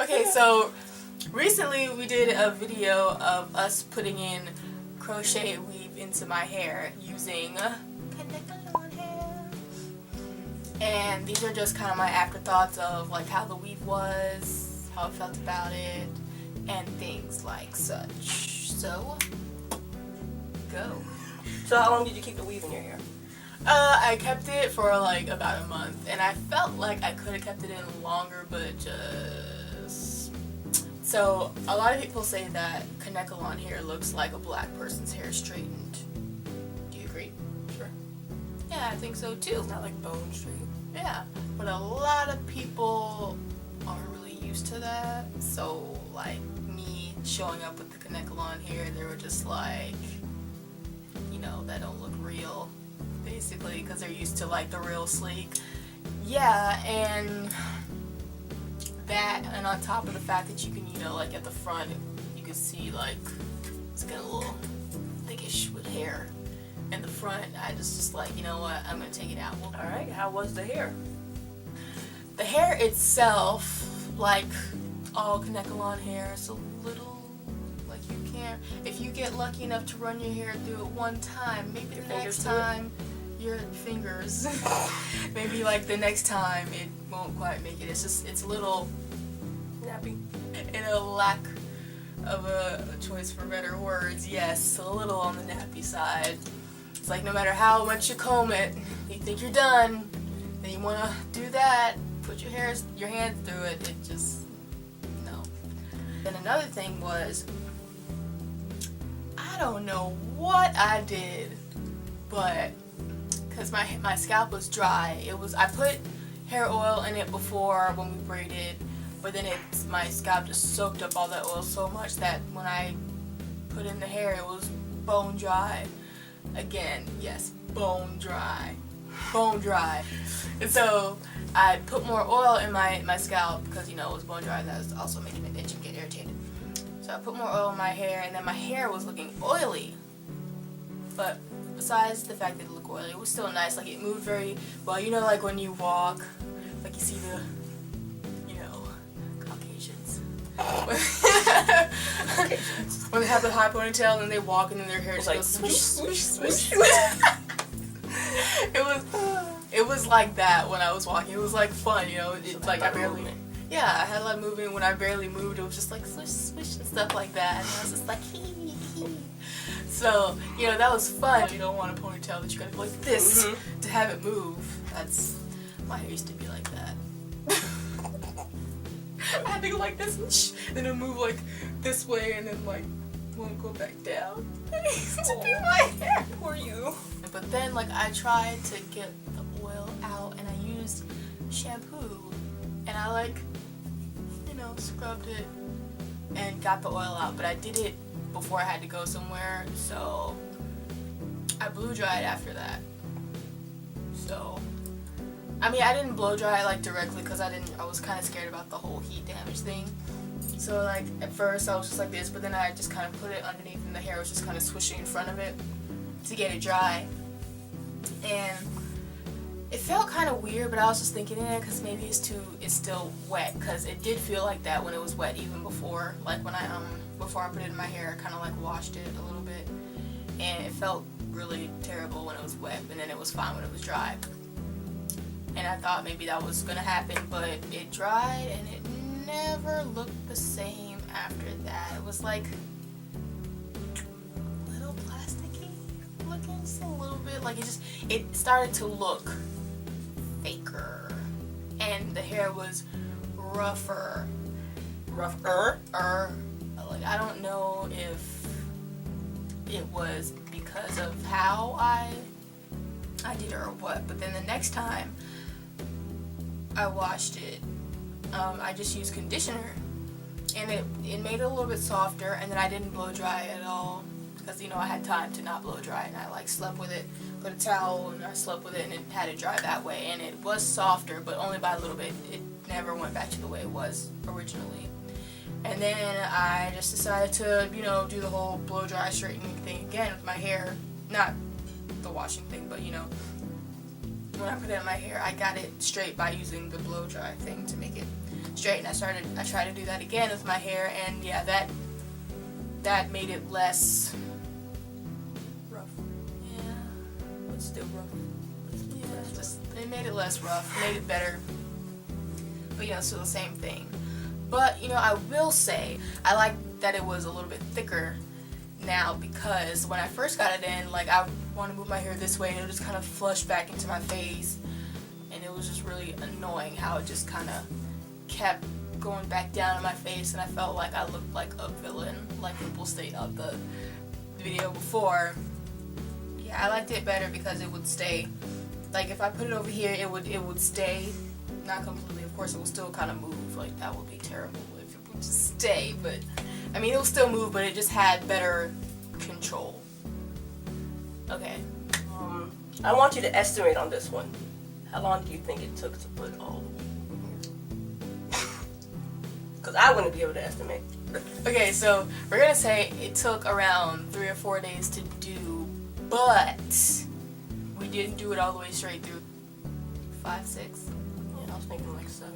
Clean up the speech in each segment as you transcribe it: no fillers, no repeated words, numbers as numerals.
Okay, so recently we did a video of us putting in crochet weave into my hair using Connect-A-Lawn hair. And these are just kind of my afterthoughts of like how the weave was, how I felt about it, and things like such. So, go. So how long did you keep the weave in your hair? I kept it for like about a month, and I felt like I could have kept it in longer, but just... So, a lot of people say that Connect-A-Lawn hair looks like a black person's hair straightened. Do you agree? Sure. Yeah, I think so too. It's not like bone straight. Yeah, but a lot of people aren't really used to that, so like me showing up with the Connect-A-Lawn hair, they were just like, you know, that don't look real, basically, because they're used to like the real sleek. Yeah, and that, and on top of the fact that you can, you know, like at the front, you can see like it's getting a little thickish with hair. In the front, I just like, you know what, I'm gonna take it out. Alright, how was the hair? The hair itself, like all Connect-A-Lawn hair, is a little, like you can't, if you get lucky enough to run your hair through it one time, maybe the next time, your fingers, maybe like the next time it won't quite make it. It's just, it's a little Nappy. in a lack of a choice for better words, yes, a little on the nappy side. It's like no matter how much you comb it, you think you're done, then you want to do that, put your hands through it, it just, no. Then another thing was, I don't know what I did, but, because my scalp was dry, I put hair oil in it before when we braided, but then my scalp just soaked up all that oil so much that when I put in the hair, it was bone dry. Again, yes, bone dry. Bone dry. And so I put more oil in my scalp because, you know, it was bone dry. That was also making it itch and get irritated. So I put more oil in my hair, and then my hair was looking oily. But besides the fact that it looked oily, it was still nice. Like, it moved very well. You know, like when you walk, like you see the, you know, Caucasians. When they have the high ponytail and they walk and then their hair just goes swoosh, swoosh, swoosh. It was like that when I was walking. It was like fun, you know. It's like I barely, yeah, I had a lot of movement. When I barely moved, it was just like swish, swish and stuff like that. And I was just like, hee, hee. So, you know, that was fun. You don't want a ponytail that you gotta go like this to have it move. That's, my hair used to be like that. I had to go like this, and then it'll move like this way, and then like won't go back down. It used to be my hair. Poor you. But then like I tried to get the oil out, and I used shampoo, and I like, you know, scrubbed it and got the oil out. But I did it before I had to go somewhere, so I blow dried after that. So. I mean, I didn't blow dry it like directly because I was kind of scared about the whole heat damage thing. So like at first I was just like this, but then I just kind of put it underneath and the hair was just kind of swishing in front of it to get it dry. And it felt kind of weird, but I was just thinking, because maybe it's still wet, because it did feel like that when it was wet even before, like when before I put it in my hair, I kind of like washed it a little bit, and it felt really terrible when it was wet, and then it was fine when it was dry. And I thought maybe that was gonna happen, but it dried and it never looked the same after that. It was like a little plasticky looking, just a little bit. Like it started to look faker, and the hair was rougher. Like I don't know if it was because of how I did it or what, but then the next time I washed it, I just used conditioner, and it made it a little bit softer, and then I didn't blow dry it at all because, you know, I had time to not blow dry, and I like slept with it, put a towel, and I slept with it, and it had it dry that way, and it was softer, but only by a little bit. It never went back to the way it was originally. And then I just decided to, you know, do the whole blow dry straightening thing again with my hair. Not the washing thing, but, you know, when I put it in my hair, I got it straight by using the blow dry thing to make it straight, and I tried to do that again with my hair, and yeah, that made it less Rough. yeah, But still rough. it made it less rough, made it better, but you know, still the same thing. But you know, I will say I like that it was a little bit thicker now, because when I first got it in, like, I want to move my hair this way and it would just kind of flush back into my face, and it was just really annoying how it just kind of kept going back down in my face, and I felt like I looked like a villain, like people stated on the video before. Yeah, I liked it better because it would stay, like, if I put it over here, it would stay, not completely, of course it would still kind of move, like, that would be terrible if it would just stay, but I mean, it will still move, but it just had better control. Okay. I want you to estimate on this one. How long do you think it took to put all the weave in here? Because I wouldn't be able to estimate. Okay, so we're gonna say it took around 3 or 4 days to do, but we didn't do it all the way straight through. 5, 6? Yeah, I was thinking like 7.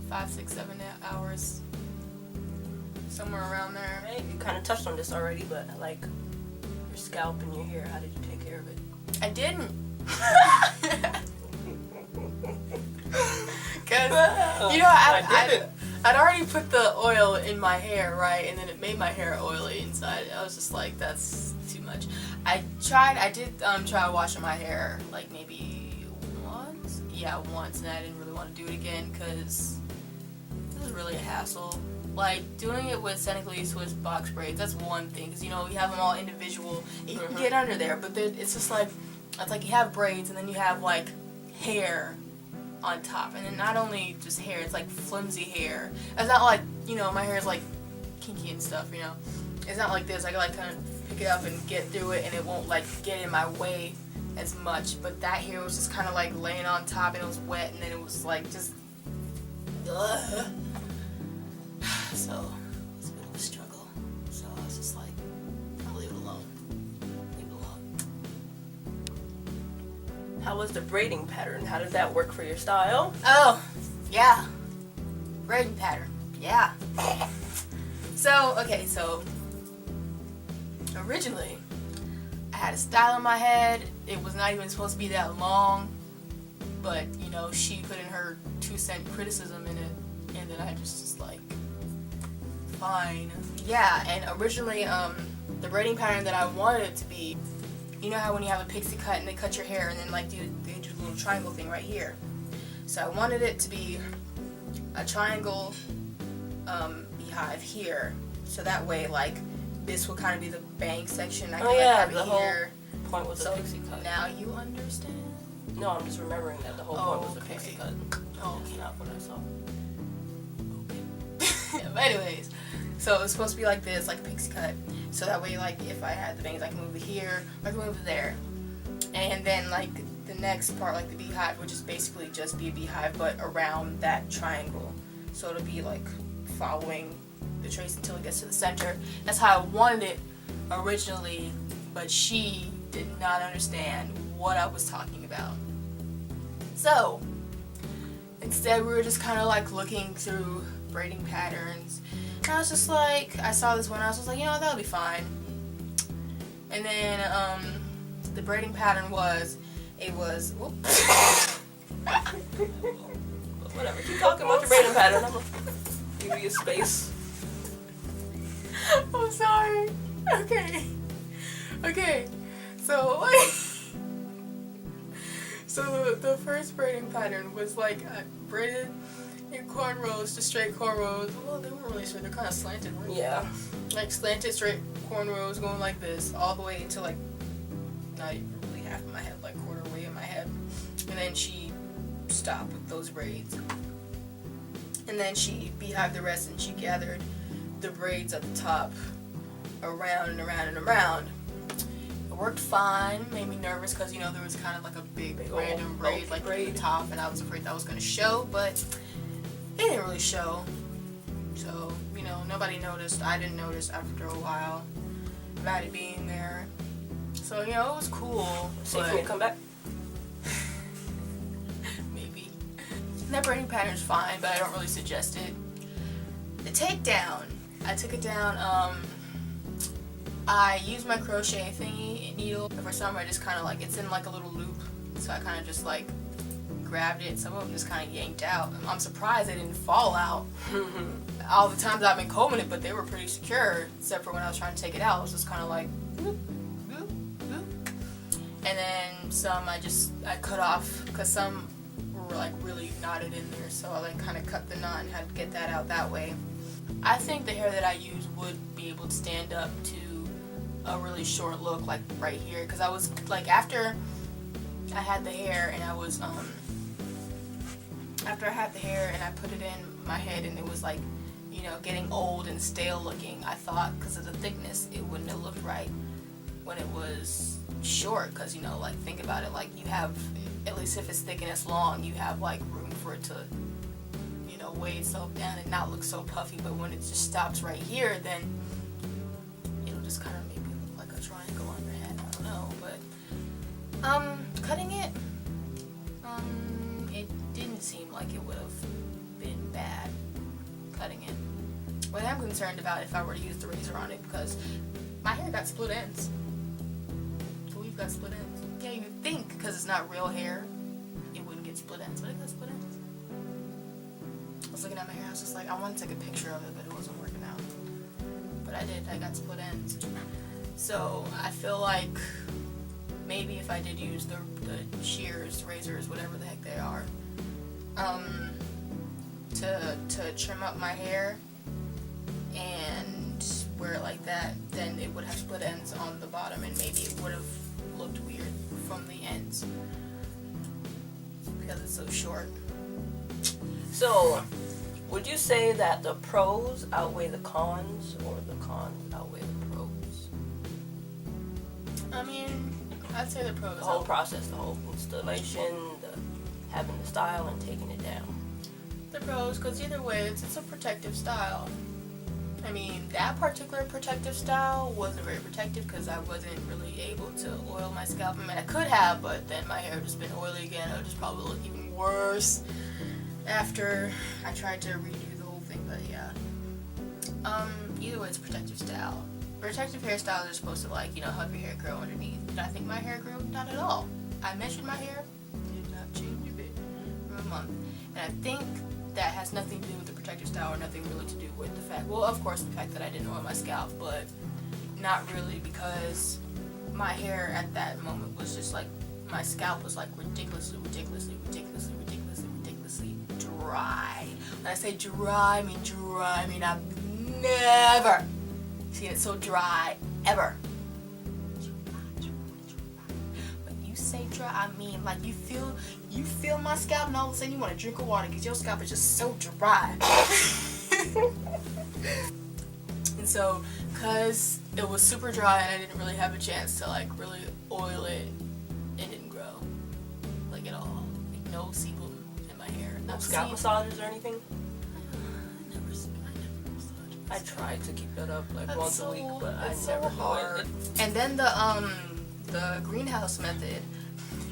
5, 6, 7 hours. Somewhere around there. Right? You kind of touched on this already, but like your scalp and your hair, how did you take care of it? I didn't. Because, you know, I'd already put the oil in my hair, right? And then it made my hair oily inside. I was just like, that's too much. I did try washing my hair, like, maybe once? Yeah, once, and I didn't really want to do it again because it was really a hassle. Like, doing it with technically Swiss box braids, that's one thing, because, you know, you have them all individual, and you can get under there, but then it's just like, it's like you have braids, and then you have, like, hair on top, and then not only just hair, it's like flimsy hair. It's not like, you know, my hair is like kinky and stuff, you know. It's not like this. I can like kind of pick it up and get through it, and it won't like get in my way as much. But that hair was just kind of like laying on top, and it was wet, and then it was like just ugh. So it's a bit of a struggle. So I was just like, I'll leave it alone. Leave it alone. How was the braiding pattern? How did that work for your style? Oh, yeah. Braiding pattern. Yeah. So, okay, so originally I had a style in my head. It was not even supposed to be that long, but you know, she put in her 2-cent criticism in it, and then I just like, fine. Yeah, and originally the braiding pattern that I wanted it to be, you know how when you have a pixie cut and they cut your hair and then like they do a little triangle thing right here. So I wanted it to be a triangle beehive here, so that way like this will kind of be the bang section. I can have it here. Whole point was So a pixie cut. now you understand? No, I'm just remembering that the whole point was a okay. pixie cut. Oh, That's not what I saw. Yeah, but anyways, so it was supposed to be like this, like a pixie cut. So that way, like, if I had the bangs, I can move it here, or I can move it there. And then, like, the next part, like the beehive, would just basically just be a beehive, but around that triangle. So it'll be, like, following the trace until it gets to the center. That's how I wanted it originally, but she did not understand what I was talking about. So, instead we were just kind of, like, looking through braiding patterns. And I was just like, I saw this one, I was just like, you know what, that'll be fine. And then, the braiding pattern was, whoops. Whatever, keep talking about your braiding pattern. I'm gonna give you a space. I'm sorry. Okay. So, so the first braiding pattern was like, I braided in cornrows, just straight cornrows. Well, they weren't really straight, they're kind of slanted, weren't they? Yeah. Like slanted straight cornrows going like this all the way into like not even really half of my head, like quarter way in my head. And then she stopped with those braids. And then she beehived the rest, and she gathered the braids at the top around and around and around. It worked fine, made me nervous because, you know, there was kind of like a big random braid like at the top, and I was afraid that was going to show, but it didn't really show. So, you know, nobody noticed. I didn't notice after a while about it being there. So, you know, it was cool. See if you can come back. Maybe. That braiding pattern is fine, but I don't really suggest it. The takedown, I took it down. I used my crochet thingy needle. For some, I just kind of like, it's in like a little loop, so I kind of just like grabbed it. Some of them just kind of yanked out. I'm surprised they didn't fall out. All the times I've been combing it, but they were pretty secure, except for when I was trying to take it out. It was just kind of like, whoop, whoop, whoop. And then some I cut off, because some were like really knotted in there, so I like kind of cut the knot and had to get that out that way. I think the hair that I use would be able to stand up to a really short look, like right here, because I was like, after I had the hair and I was after I had the hair and I put it in my head and it was like, you know, getting old and stale looking, I thought because of the thickness it wouldn't have looked right when it was short, because, you know, like, think about it, like, you have, at least if it's thick and it's long, you have like room for it to, you know, weigh itself down and not look so puffy. But when it just stops right here, then it'll just kind of maybe look like a triangle on your head. I don't know, but cutting it, it didn't seem like it would have been bad cutting it. What I'm concerned about if I were to use the razor on it, because my hair got split ends. So we've got split ends. Yeah, you would think because it's not real hair, it wouldn't get split ends, but it got split ends. I was looking at my hair, I was just like, I want to take a picture of it, but it wasn't working out. But I did, I got split ends. So I feel like maybe if I did use the shears, razors, whatever the heck they are, to trim up my hair and wear it like that, then it would have split ends on the bottom and maybe it would have looked weird from the ends because it's so short. So, would you say that the pros outweigh the cons, or the cons outweigh the pros? I mean, I'd say the pros. The whole process, the whole installation, having the style and taking it down. The pros, because either way, it's a protective style. I mean, that particular protective style wasn't very protective because I wasn't really able to oil my scalp. I mean, I could have, but then my hair would just been oily again. It would just probably look even worse after I tried to redo the whole thing. But yeah, either way, it's a protective style. Protective hairstyles are supposed to, like, you know, help your hair grow underneath. Did I think my hair grew? Not at all. I measured my hair, did not change a bit for a month, and I think that has nothing to do with the protective style or nothing really to do with the fact, well, of course, the fact that I didn't oil my scalp, but not really, because my hair at that moment was just like, my scalp was like ridiculously dry. When I say dry, I mean I've never seen it so dry, ever. When you say dry, I mean like you feel my scalp and all of a sudden you want to drink of water because your scalp is just so dry. And so, cause it was super dry and I didn't really have a chance to like really oil it, it didn't grow like at all. Like no sebum in my hair. No scalp massages or anything? I never massaged. I tried to keep that up like That's once a week, but I it's never so hard. And then the greenhouse method.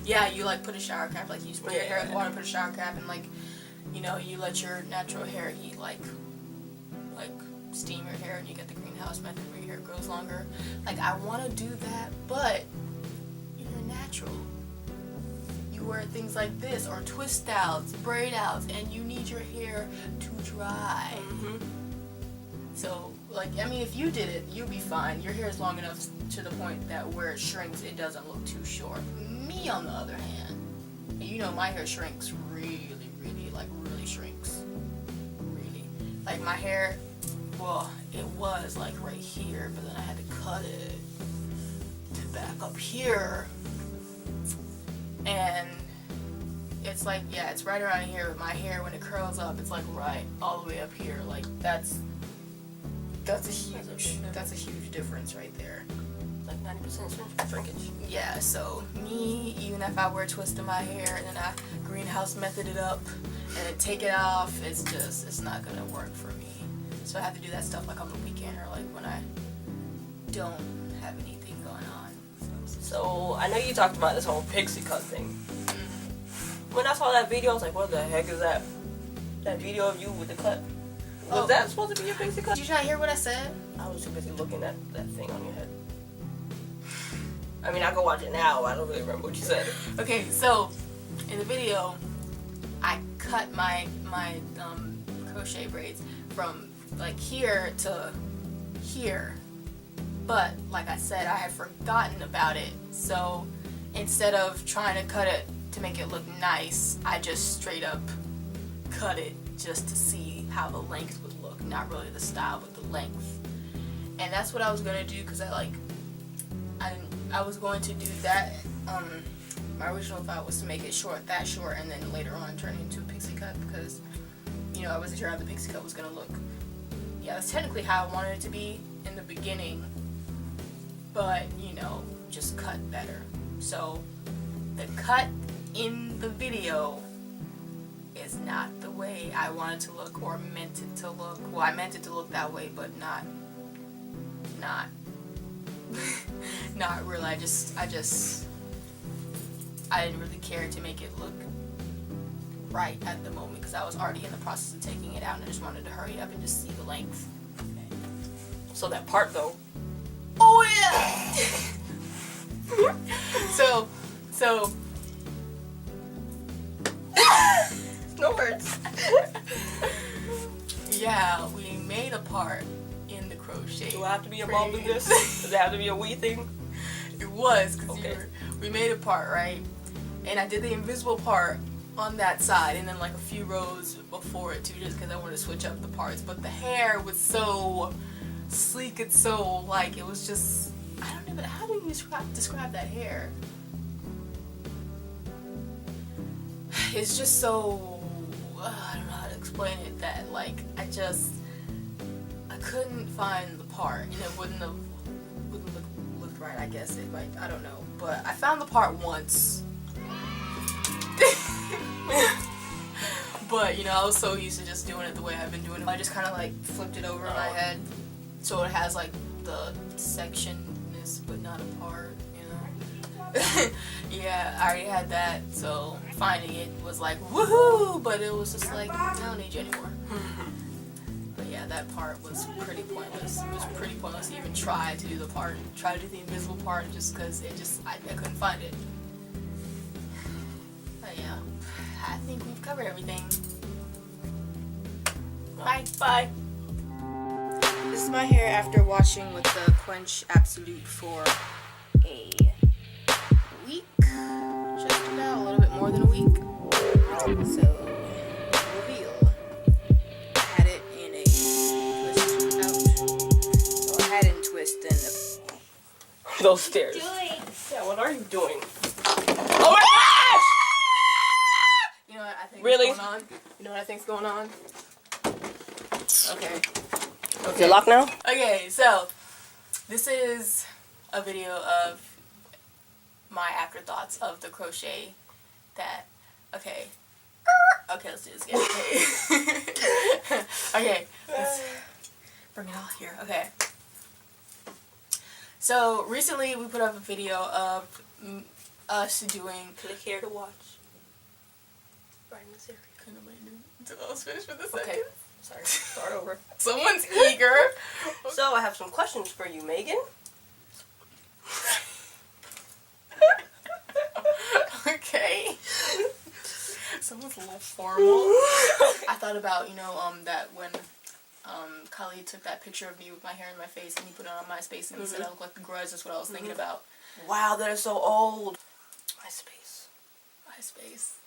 Yeah, you like put a shower cap, like you spray your hair with water, put a shower cap, and like, you know, you let your natural hair heat, like steam your hair, and you get the greenhouse method where your hair grows longer. Like, I want to do that, but you're natural. You wear things like this, or twist outs, braid outs, and you need your hair to dry. Mm-hmm. So, like, I mean, if you did it, you'd be fine. Your hair is long enough to the point that where it shrinks, it doesn't look too short. Me, on the other hand, you know, my hair shrinks really shrinks. Really. Like, my hair, well, it was, like, right here, but then I had to cut it to back up here. And it's like, yeah, it's right around here, but my hair, when it curls up, it's, like, right all the way up here. Like, that's a huge difference right there. Like 90% shrinkage. Yeah, so me, even if I were twisting my hair and then I greenhouse method it up and then take it off, it's not gonna work for me. So I have to do that stuff like on the weekend or like when I don't have anything going on. So I know you talked about this whole pixie cut thing. When I saw that video, I was like, what the heck is that? That video of you with the cut. Was that supposed to be your basic cut? Did you not hear what I said? I was too busy looking at that thing on your head. I mean, I can watch it now. I don't really remember what you said. Okay, so in the video, I cut my crochet braids from like here to here, but like I said, I had forgotten about it. So instead of trying to cut it to make it look nice, I just straight up cut it just to see how the length would look, not really the style but the length. And that's what I was gonna do, because I was going to do that. My original thought was to make it short, and then later on turn it into a pixie cut, because you know I wasn't sure how the pixie cut was gonna look. Yeah, that's technically how I wanted it to be in the beginning, but you know, just cut better. So the cut in the video is not the way I wanted to look or meant it to look. Well, I meant it to look that way, but not not really. I didn't really care to make it look right at the moment, because I was already in the process of taking it out and I just wanted to hurry up and just see the length. Okay. So that part though. Oh yeah. so no words. Yeah, we made a part in the crochet. Do I have to be involved in this? Does it have to be a we thing? It was, because okay. We made a part, right? And I did the invisible part on that side, and then like a few rows before it too, just because I wanted to switch up the parts. But the hair was so sleek, it's so like, it was just, I don't even, how do you describe that hair? It's just so, I don't know how to explain it, that like, I couldn't find the part, and it wouldn't look right, I guess. It might, I don't know, but I found the part once. But you know, I was so used to just doing it the way I've been doing it. I just kind of like flipped it over in my head, so it has like the sectionness, but not a part, you know. Yeah, I already had that, so finding it was like woohoo, but it was just like, I don't need you anymore. But yeah, that part was pretty pointless. It was pretty pointless to even try to do the part, try to do the invisible part, just because I couldn't find it. But yeah, I think we've covered everything. Bye. Bye. This is my hair after washing with the Quench Absolute for a week. Just about, a little bit more than a week. So, reveal. I had it in a twist out. Or I had it in twist and Those stairs. Yeah, what are you doing? Oh my gosh! you know what I think Really? is going on? You know what I think's going on? Okay. Is it locked now? Okay, so this is a video of my afterthoughts of the crochet that, okay, let's do this again. Okay, let's bring it all here. Okay, so recently we put up a video of us doing, Click here to watch. writing this area. Couldn't nobody do until I was finished with the Okay. second. Sorry, start over. Someone's eager. So I have some questions for you, Megan. Okay. Someone's a little formal. I thought about, you know, that when Kylie took that picture of me with my hair in my face and he put it on MySpace and he said I look like the Grudge. That's what I was thinking about. Wow, that is so old. MySpace. MySpace.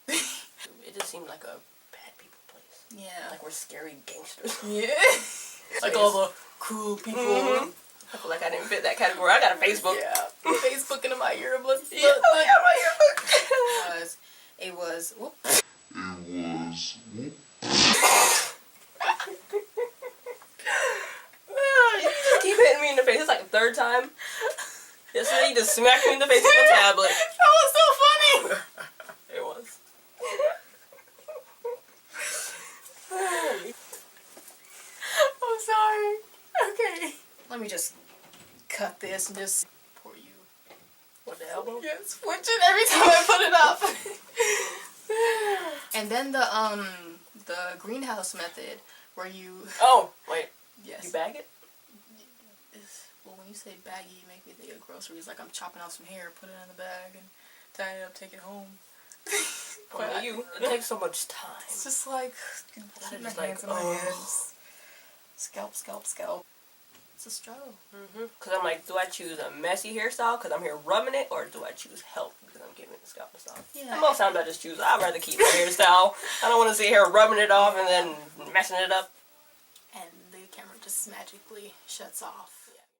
It just seemed like a bad people place. Yeah. Like we're scary gangsters. Yeah. Like all the cool people. I feel like I didn't fit that category. I got a Facebook. Yeah. Facebook into my yearbook. Yeah, my yearbook. It was. Whoop. You just keep hitting me in the face. It's like the third time. Yesterday you just smacked me in the face with the tablet. That was so funny. It was. I'm sorry. Okay. Let me just cut this and just pour you. What the album? Yeah, switch it every time I put it up. And then the greenhouse method where you Oh, wait. yes. You bag it? Well, when you say baggy, you make me think of groceries. Like I'm chopping off some hair, put it in the bag, and tying it up, take it home. But it takes so much time. It's just like keep my just hands like, in my hands. Scalp, scalp, scalp. It's a struggle. Because I'm like, do I choose a messy hairstyle because I'm here rubbing it, or do I choose health because I'm giving the scalp massage? Yeah. And most times I just choose, I'd rather keep my hairstyle. I don't want to sit here rubbing it off and then messing it up. And the camera just magically shuts off.